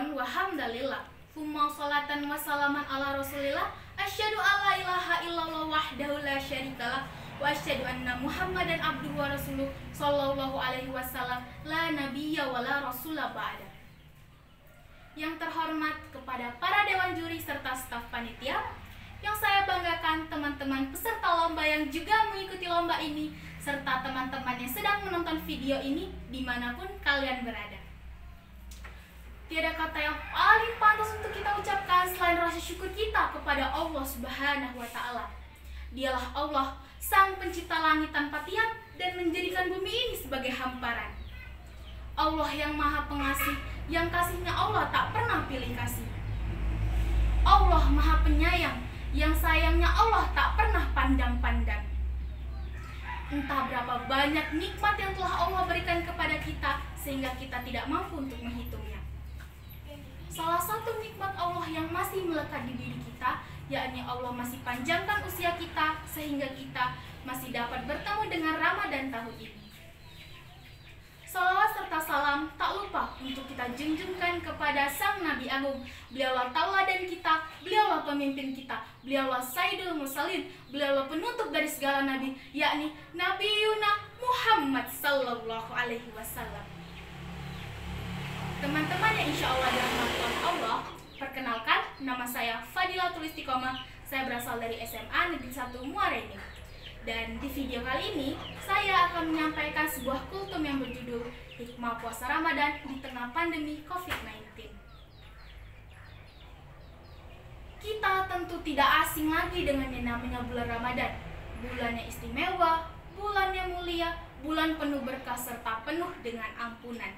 syukron wa hamdalillah. Tsumma sholatan wa salaman ala Rasulillah. Asyhadu alla ilaha illallah wahdahu la syarikalah wa asyhadu anna Muhammadan abduhu wa rasuluh sallallahu alaihi wasallam la nabiyya wa la rasula ba'da. Yang terhormat kepada para dewan juri serta staf panitia, yang saya banggakan teman-teman peserta lomba yang juga mengikuti lomba ini, serta teman-teman yang sedang menonton video ini dimanapun kalian berada. Tiada kata yang paling pantas untuk kita ucapkan selain rasa syukur kita kepada Allah Subhanahu wa Ta'ala. Dialah Allah, Sang Pencipta langit tanpa tiang dan menjadikan bumi ini sebagai hamparan. Allah yang Maha Pengasih, yang kasihnya Allah tak pernah pilih kasih. Allah Maha Penyayang, yang sayangnya Allah tak pernah pandang-pandang. Entah berapa banyak nikmat yang telah Allah berikan kepada kita sehingga kita tidak mampu untuk menghitungnya. Salah satu nikmat Allah yang masih melekat di diri kita, yakni Allah masih panjangkan usia kita sehingga kita masih dapat bertemu dengan Ramadan tahun ini. Salawat serta salam tak lupa untuk kita junjungkan kepada Sang Nabi Agung. Beliaulah tauladan kita, beliaulah pemimpin kita, beliaulah Sayyidul Mursalin, beliaulah penutup dari segala nabi, yakni Nabi Yuna Muhammad sallallahu alaihi wasallam. Teman-teman yang insya Allah dirahmati oleh Allah, perkenalkan, nama saya Fadilatul Istiqomah. Saya berasal dari SMA Negeri 1 Muara Enim. Dan di video kali ini, saya akan menyampaikan sebuah kultum yang berjudul Hikmah Puasa Ramadan di Tengah Pandemi COVID-19. Kita tentu tidak asing lagi dengan yang namanya bulan Ramadan. Bulan yang istimewa, bulan yang mulia, bulan penuh berkah serta penuh dengan ampunan.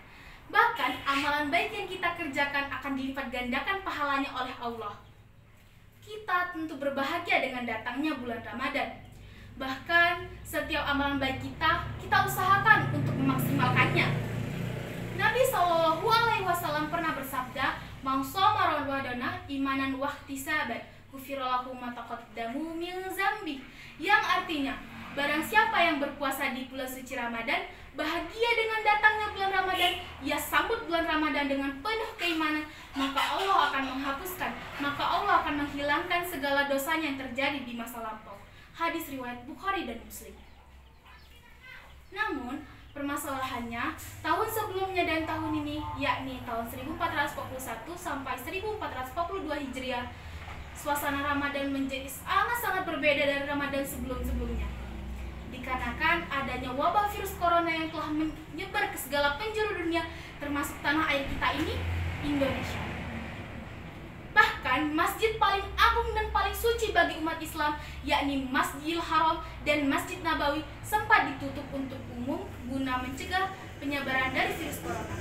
Bahkan amalan baik yang kita kerjakan akan dilipat gandakan pahalanya oleh Allah. Kita tentu berbahagia dengan datangnya bulan Ramadan. Bahkan setiap amalan baik kita usahakan untuk memaksimalkannya. Nabi Shallallahu Alaihi Wasallam pernah bersabda, "Man shoma Ramadana imanan wa ihtisaban, ghufira lahu ma taqaddamu min dzambi." Yang artinya, barang siapa yang berpuasa di bulan suci Ramadan, bahagia dengan datangnya bulan Ramadan, ia sambut bulan Ramadan dengan penuh keimanan, maka Allah akan menghapuskan, maka Allah akan menghilangkan segala dosanya yang terjadi di masa lampau. Hadis riwayat Bukhari dan Muslim. Namun, permasalahannya, tahun sebelumnya dan tahun ini, yakni tahun 1441 sampai 1442 Hijriah, suasana Ramadan menjadi sangat-sangat berbeda dari Ramadan sebelum-sebelumnya. Dikarenakan adanya wabah virus corona yang telah menyebar ke segala penjuru dunia, termasuk tanah air kita ini, Indonesia. Bahkan masjid paling agung dan paling suci bagi umat Islam, yakni Masjidil Haram dan Masjid Nabawi, sempat ditutup untuk umum guna mencegah penyebaran dari virus corona.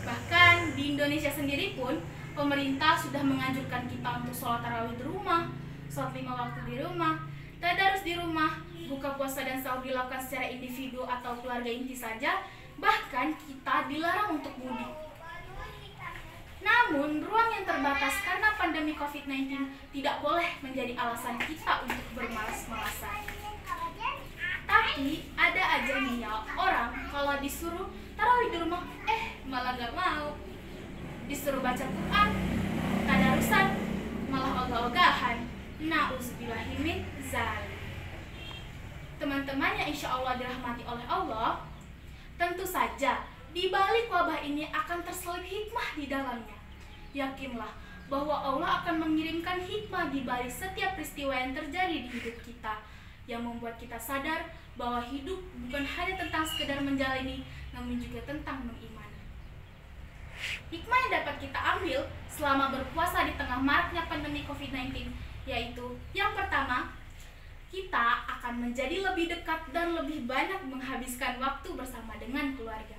Bahkan di Indonesia sendiri pun, pemerintah sudah menganjurkan kita untuk sholat tarawih di rumah, sholat 5 waktu di rumah, tadarus di rumah, buka puasa dan sahur dilakukan secara individu atau keluarga inti saja, bahkan kita dilarang untuk mudik. Namun, ruang yang terbatas karena pandemi COVID-19 tidak boleh menjadi alasan kita untuk bermalas-malasan. Tapi, ada aja nih ya orang kalau disuruh tarawih di rumah, malah gak mau. Disuruh baca Quran, tadarusan, malah ogah-ogahan. Na'udzubillahi min dzalik. Teman-teman yang insya Allah dirahmati oleh Allah, tentu saja di balik wabah ini akan terselip hikmah di dalamnya. Yakinlah bahwa Allah akan mengirimkan hikmah di balik setiap peristiwa yang terjadi di hidup kita, yang membuat kita sadar bahwa hidup bukan hanya tentang sekedar menjalani, namun juga tentang mengimani. Hikmah yang dapat kita ambil selama berpuasa di tengah maraknya pandemi COVID-19 yaitu, yang pertama, kita akan menjadi lebih dekat dan lebih banyak menghabiskan waktu bersama dengan keluarga.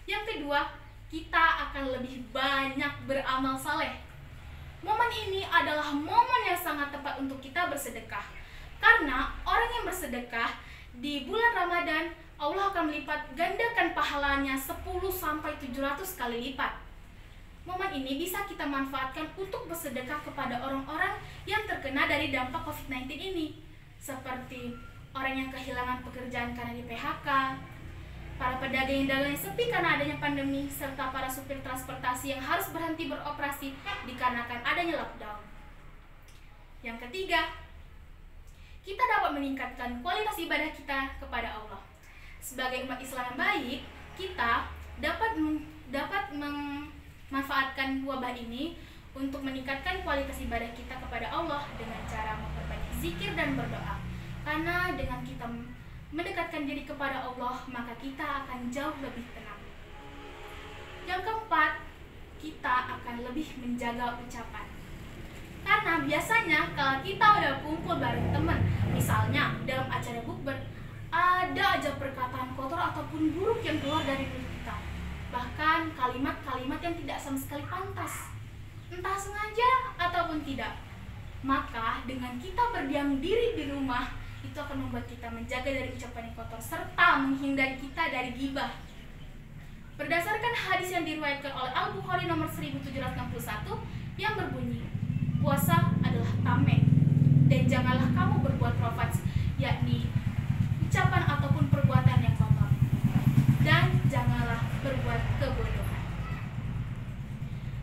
Yang kedua, kita akan lebih banyak beramal saleh. Momen ini adalah momen yang sangat tepat untuk kita bersedekah. Karena orang yang bersedekah di bulan Ramadan, Allah akan melipat gandakan pahalanya 10-700 kali lipat. Momen ini bisa kita manfaatkan untuk bersedekah kepada orang-orang yang terkena dari dampak COVID-19 ini, seperti orang yang kehilangan pekerjaan karena di PHK, para pedagang yang dagangnya sepi karena adanya pandemi, serta para supir transportasi yang harus berhenti beroperasi dikarenakan adanya lockdown. Yang ketiga, kita dapat meningkatkan kualitas ibadah kita kepada Allah. Sebagai umat Islam yang baik, kita dapat memanfaatkan wabah ini untuk meningkatkan kualitas ibadah kita kepada Allah dengan cara memperbanyak zikir dan berdoa. Karena dengan kita mendekatkan diri kepada Allah, maka kita akan jauh lebih tenang. Yang keempat, kita akan lebih menjaga ucapan. Karena biasanya kalau kita udah kumpul bareng teman, misalnya dalam acara bukber, ada aja perkataan kotor ataupun buruk yang keluar dari mulut kita. Bahkan kalimat-kalimat yang tidak sama sekali pantas, entah sengaja ataupun tidak. Maka dengan kita berdiam diri di rumah, itu akan membuat kita menjaga dari ucapan yang kotor serta menghindari kita dari ghibah. Berdasarkan hadis yang diriwayatkan oleh Al-Bukhari nomor 1761 yang berbunyi, puasa adalah tameng, dan janganlah kamu berbuat rafats, yakni ucapan ataupun perbuatan yang kotor, dan janganlah berbuat kebodohan.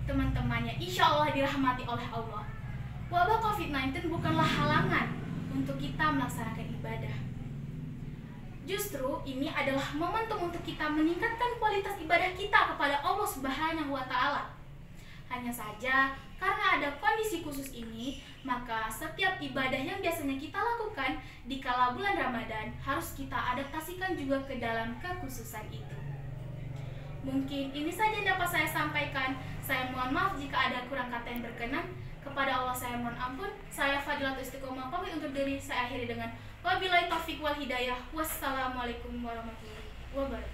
Teman-temannya insya Allah dirahmati oleh Allah, wabah COVID-19 bukanlah halangan untuk kita melaksanakan ibadah. Justru ini adalah momentum untuk kita meningkatkan kualitas ibadah kita kepada Allah Subhanahu wa Ta'ala. Hanya saja karena ada kondisi khusus ini, maka setiap ibadah yang biasanya kita lakukan di kala bulan Ramadan harus kita adaptasikan juga ke dalam kekhususan itu. Mungkin ini saja yang dapat saya sampaikan. Saya mohon maaf jika ada kurang kata yang berkenan. Kepada Allah saya mohon ampun. Saya Fadilatul Istiqomah pamit undur diri. Saya akhiri dengan wabillahi taufiq wal hidayah. Wassalamualaikum warahmatullahi wabarakatuh.